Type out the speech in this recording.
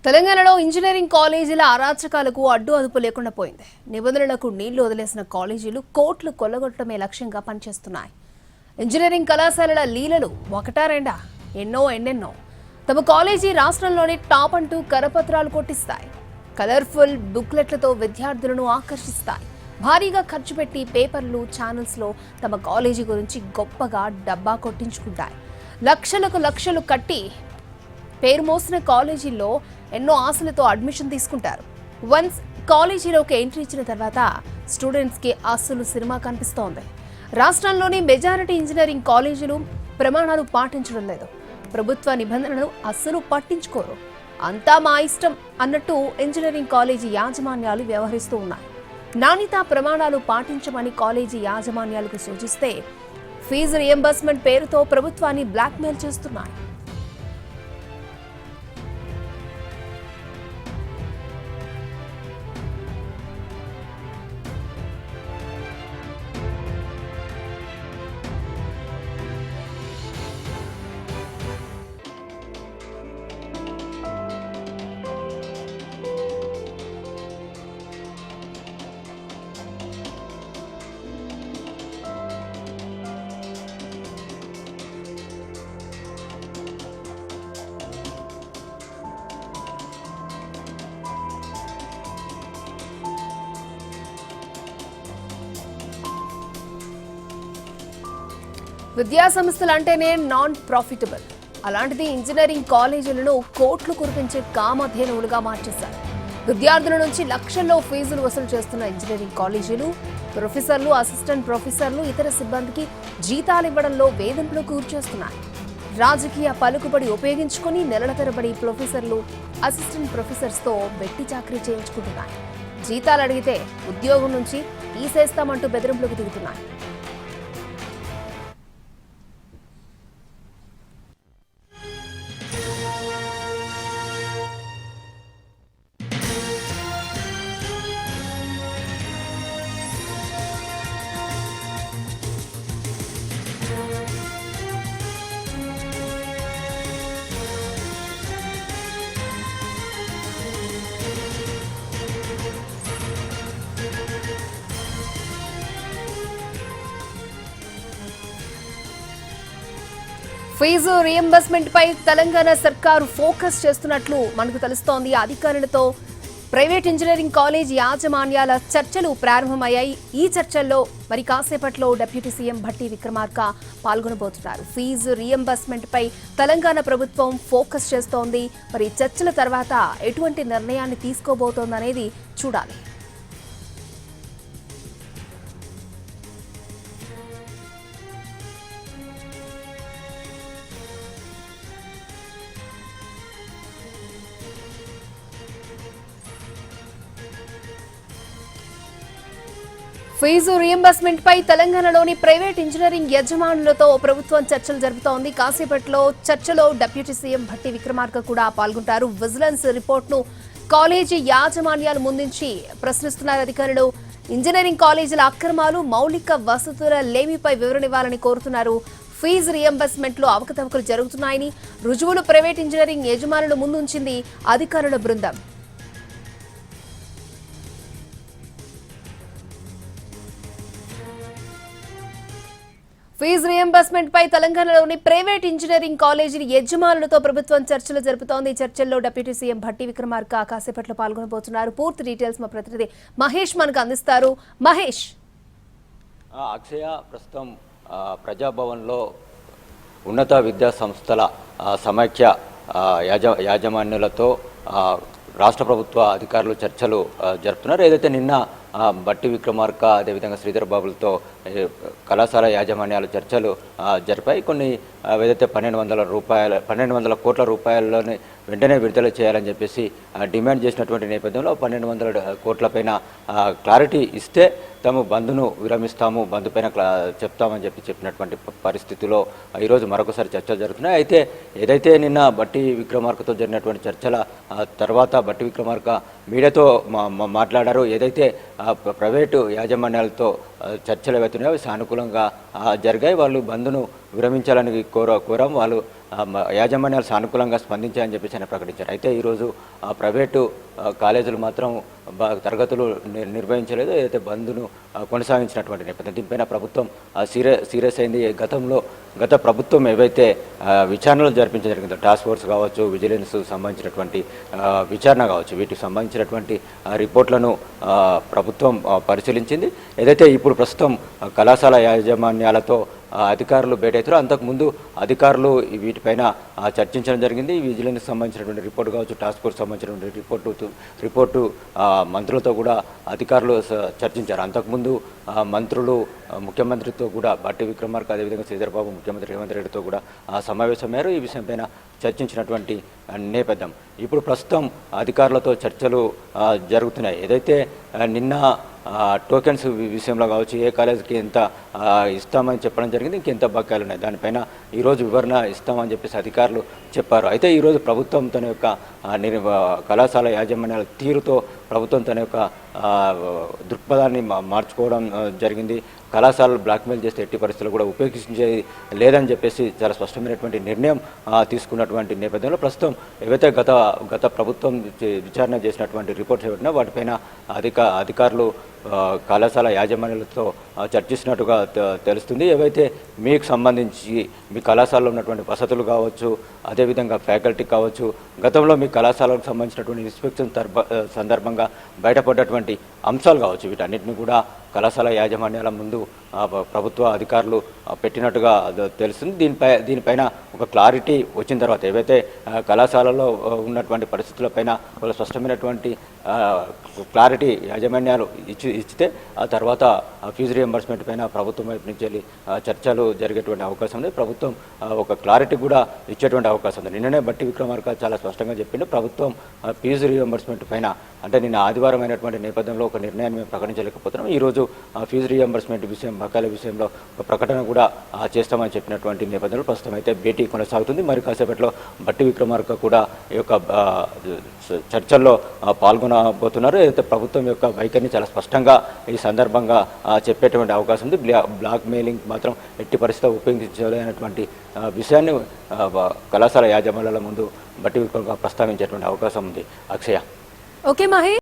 తెలంగాణలో ఇంజనీరింగ్ కాలేజీల అరాచకాలకు అడ్డు అదుపు లేకుండా పోయింది. నిబంధనలకు నీళ్లు వదిలేసిన కాలేజీలు కోట్లు కొల్లగొట్టడమే లక్ష్యంగా పనిచేస్తున్నాయి. ఇంజనీరింగ్ కళాశాలల లీలలు ఒకటా రెండా ఎన్నెన్నో. తమ కాలేజీ రాష్ట్రంలోని టాప్ అంటూ కరపత్రాలు కొట్టిస్తాయి. కలర్ఫుల్ బుక్లెట్లతో విద్యార్థులను ఆకర్షిస్తాయి. భారీగా ఖర్చు పెట్టి పేపర్లు, ఛానల్స్లో తమ కాలేజీ గురించి గొప్పగా డబ్బా కొట్టించుకుంటాయి. లక్షలు కట్టి పేరు మోసిన కాలేజీల్లో ఎన్నో ఆశలతో అడ్మిషన్ తీసుకుంటారు. వన్స్ కాలేజీలోకి ఎంట్రీ ఇచ్చిన తర్వాత స్టూడెంట్స్కి అస్సలు సినిమా కనిపిస్తోంది. రాష్ట్రంలోని మెజారిటీ ఇంజనీరింగ్ కాలేజీలు ప్రమాణాలు పాటించడం లేదు. ప్రభుత్వ నిబంధనలను అస్సలు పట్టించుకోరు. అంతా మా ఇష్టం అన్నట్టు ఇంజనీరింగ్ కాలేజీ యాజమాన్యాలు వ్యవహరిస్తూ ఉన్నాయి. నాణ్యతా ప్రమాణాలు పాటించమని కాలేజీ యాజమాన్యాలకు సూచిస్తే ఫీజు రియంబర్స్మెంట్ పేరుతో ప్రభుత్వాన్ని బ్లాక్మెయిల్ చేస్తున్నాయి. విద్యా సంస్థలు అంటేనే నాన్ ప్రాఫిటబుల్. అలాంటిది ఇంజనీరింగ్ కాలేజీలను కోట్లు కురిపించే కామధేనువులుగా మార్చేశారు. విద్యార్థుల నుంచి లక్షల్లో ఫీజులు వసూలు చేస్తున్న ఇంజనీరింగ్ కాలేజీలు ప్రొఫెసర్లు, అసిస్టెంట్ ప్రొఫెసర్లు, ఇతర సిబ్బందికి జీతాలు ఇవ్వడంలో వేధింపులకు గురిచేస్తున్నాయి. రాజకీయ పలుకుబడి ఉపయోగించుకుని నెలల తరబడి ప్రొఫెసర్లు, అసిస్టెంట్ ప్రొఫెసర్స్తో వెట్టి చాకరీ చేయించుకుంటున్నాయి. జీతాలు అడిగితే ఉద్యోగం నుంచి తీసేస్తామంటూ బెదిరింపులకు దిగుతున్నాయి. ఫీజు రియంబర్స్మెంట్ పై తెలంగాణ సర్కారు ఫోకస్ చేస్తున్నట్లు మనకు తెలుస్తోంది. అధికారులతో ప్రైవేట్ ఇంజనీరింగ్ కాలేజ్ యాజమాన్యాల చర్చలు ప్రారంభమయ్యాయి. ఈ చర్చల్లో మరి కాసేపట్లో డిప్యూటీ సీఎం భట్టి విక్రమార్క పాల్గొనబోతున్నారు. ఫీజు రియంబర్స్మెంట్ పై తెలంగాణ ప్రభుత్వం ఫోకస్ చేస్తోంది. మరి చర్చల తర్వాత ఎటువంటి నిర్ణయాన్ని తీసుకోబోతోందనేది చూడాలి. ఫీజు రియంబర్స్మెంట్ పై తెలంగాణలోని ప్రైవేట్ ఇంజనీరింగ్ యజమానులతో ప్రభుత్వం చర్చలు జరుపుతోంది. కాసేపట్లో చర్చలో డిప్యూటీ సీఎం భట్టి విక్రమార్క కూడా పాల్గొంటారు. విజిలెన్స్ రిపోర్ట్ను కాలేజీ యాజమాన్యాలు ముందుంచి ప్రశ్నిస్తున్నారు అధికారులు. ఇంజనీరింగ్ కాలేజీల అక్రమాలు, మౌలిక వసతుల లేమిపై వివరణ ఇవ్వాలని కోరుతున్నారు. ఫీజు రియంబర్స్మెంట్ లో అవకతవకలు జరుగుతున్నాయని రుజువులు ప్రైవేట్ ఇంజనీరింగ్ యజమానులు ముందుంచింది అధికారుల బృందం. ఫీజు రియంబర్స్మెంట్ పై తెలంగాణలోని ప్రైవేట్ ఇంజనీరింగ్ కాలేజీ యజమానులతో ప్రభుత్వం చర్చలు జరుపుతోంది. చర్చల్లో డిప్యూటీ సీఎం భట్టి విక్రమార్క కాసేపట్లో పాల్గొనబోతున్నారు. పూర్తి డీటెయిల్స్ మా ప్రతినిధి మహేష్ మనకు అందిస్తారు. మహేష్, అక్షయ, ప్రస్తుతం ప్రజాభవన్లో ఉన్నత విద్యా సంస్థల సమైక్య యాజమాన్యులతో రాష్ట్ర ప్రభుత్వ అధికారులు చర్చలు జరుపుతున్నారు. ఏదైతే నిన్న భట్టి విక్రమార్క అదేవిధంగా శ్రీధర్ బాబులతో కళాశాల యాజమాన్యాలు చర్చలు జరిపాయి. కొన్ని ఏదైతే 1200 కోట్ల రూపాయలని వెంటనే విడుదల చేయాలని చెప్పేసి డిమాండ్ చేసినటువంటి నేపథ్యంలో 1200 కోట్లపైన క్లారిటీ ఇస్తే తాము బంద్ను విరమిస్తాము, బంద్ పైన చెప్తామని చెప్పినటువంటి పరిస్థితిలో ఈరోజు మరొకసారి చర్చలు జరుగుతున్నాయి. అయితే ఏదైతే నిన్న భట్టి విక్రమార్కతో జరిగినటువంటి చర్చల తర్వాత భట్టి విక్రమార్క మీడియాతో మాట్లాడారు. ఏదైతే ప్రైవేటు యాజమాన్యాలతో చర్చలు అవుతున్నాయో సానుకూలంగా జరిగాయి. వాళ్ళు బంద్ను విరమించాలని కోరాం. వాళ్ళు యాజమాన్యాలు సానుకూలంగా స్పందించాయని చెప్పేసి ఆయన ప్రకటించారు. అయితే ఈరోజు ప్రైవేటు కాలేజీలు మాత్రం తరగతులు నిర్వహించలేదు, ఏదైతే బంద్ను కొనసాగించినటువంటి నేపథ్యం. దీనిపైన ప్రభుత్వం సీరియస్ అయింది. గత ప్రభుత్వం ఏవైతే విచారణలు జరిపించడం జరిగిందో, టాస్క్ ఫోర్స్ కావచ్చు, విజిలెన్స్ సంబంధించినటువంటి విచారణ కావచ్చు, వీటికి సంబంధించినటువంటి రిపోర్ట్లను ప్రభుత్వం పరిశీలించింది. ఏదైతే ఇప్పుడు ప్రస్తుతం కళాశాల యాజమాన్యాలతో అధికారులు భేటవుతారు. అంతకుముందు అధికారులు వీటిపైన చర్చించడం జరిగింది. విజిలెన్స్ సంబంధించినటువంటి రిపోర్టు కావచ్చు, టాస్క్ ఫోర్స్ సంబంధించినటువంటి రిపోర్టు మంత్రులతో కూడా అధికారులు చర్చించారు. అంతకుముందు మంత్రులు ముఖ్యమంత్రితో కూడా బట్టి విక్రమార్క, అదేవిధంగా శ్రీధర్ బాబు, ముఖ్యమంత్రి రేవంత్ రెడ్డితో కూడా సమావేశమయ్యారు. ఈ విషయంపైన చర్చించినటువంటి నేపథ్యం. ఇప్పుడు ప్రస్తుతం అధికారులతో చర్చలు జరుగుతున్నాయి. ఏదైతే నిన్న టోకెన్స్ విషయంలో కావచ్చు, ఏ కాలేజీకి ఎంత ఇస్తామని చెప్పడం జరిగింది, ఇంకెంత బకాయిలు ఉన్నాయి, దానిపైన ఈరోజు వివరణ ఇస్తామని చెప్పేసి అధికారులు చెప్పారు. అయితే ఈరోజు ప్రభుత్వం తన యొక్క కళాశాల యాజమాన్యాల తీరుతో ప్రభుత్వం తన యొక్క దృక్పథాన్ని మార్చుకోవడం జరిగింది. కళాశాలలు బ్లాక్మెయిల్ చేస్తే ఎట్టి పరిస్థితుల్లో కూడా ఉపయోగించేది లేదని చెప్పేసి చాలా స్పష్టమైనటువంటి నిర్ణయం తీసుకున్నటువంటి నేపథ్యంలో ప్రస్తుతం ఏవైతే గత ప్రభుత్వం విచారణ చేసినటువంటి రిపోర్ట్స్ ఏవైనా వాటిపైన అధికారులు కళాశాల యాజమాన్యాలతో చర్చిస్తున్నట్టుగా తెలుస్తుంది. ఏవైతే మీకు సంబంధించి మీ కళాశాలలో ఉన్నటువంటి వసతులు కావచ్చు, అదేవిధంగా ఫ్యాకల్టీ కావచ్చు, గతంలో మీ కళాశాలకు సంబంధించినటువంటి ఇన్స్పెక్షన్ సందర్భంగా బయటపడ్డటువంటి అంశాలు కావచ్చు, వీటన్నిటిని కూడా కళాశాల యాజమాన్యాల ముందు ప్రభుత్వ అధికారులు పెట్టినట్టుగా తెలుస్తుంది. దీనిపైన ఒక క్లారిటీ వచ్చిన తర్వాత ఏవైతే కళాశాలలో ఉన్నటువంటి పరిస్థితులపైన వాళ్ళ స్పష్టమైనటువంటి క్లారిటీ యాజమాన్యాలు ఇచ్చితే ఆ తర్వాత ఫీజు రియంబర్స్మెంట్ పైన ప్రభుత్వం వైపు నుంచి వెళ్ళి చర్చలు జరిగేటువంటి అవకాశం ఉంది. ప్రభుత్వం ఒక క్లారిటీ కూడా ఇచ్చేటువంటి అవకాశం ఉంది. నిన్ననే బట్టి విక్రమార్క చాలా స్పష్టంగా చెప్పిండు, ప్రభుత్వం ఫీజు రియంబర్స్మెంట్ పైన అంటే నిన్న ఆదివారం అయినటువంటి నేపథ్యంలో ఒక నిర్ణయాన్ని మేము ప్రకటించలేకపోతున్నాం. ఈరోజు ఫీజు రియంబర్స్మెంట్ విషయం, బకాయిల విషయంలో ఒక ప్రకటన కూడా చేస్తామని చెప్పినటువంటి నేపథ్యంలో ప్రస్తుతం అయితే భేటీ కొనసాగుతుంది. మరి కాసేపట్లో బట్టి విక్రమార్క కూడా ఈ యొక్క చర్చల్లో పాల్గొనబోతున్నారు. అయితే ప్రభుత్వం యొక్క వైఖరిని చాలా స్పష్టంగా ఈ సందర్భంగా చెప్పేటువంటి అవకాశం ఉంది. బ్లాక్ మెయిలింగ్ మాత్రం ఎట్టి పరిస్థితిలో ఉపయోగించలేనటువంటి విషయాన్ని కళాశాల యాజమాన్యాల ముందు బట్టి విక్రమార్క ప్రస్తావించేటువంటి అవకాశం ఉంది. అక్షయ. ఓకే మహేష్.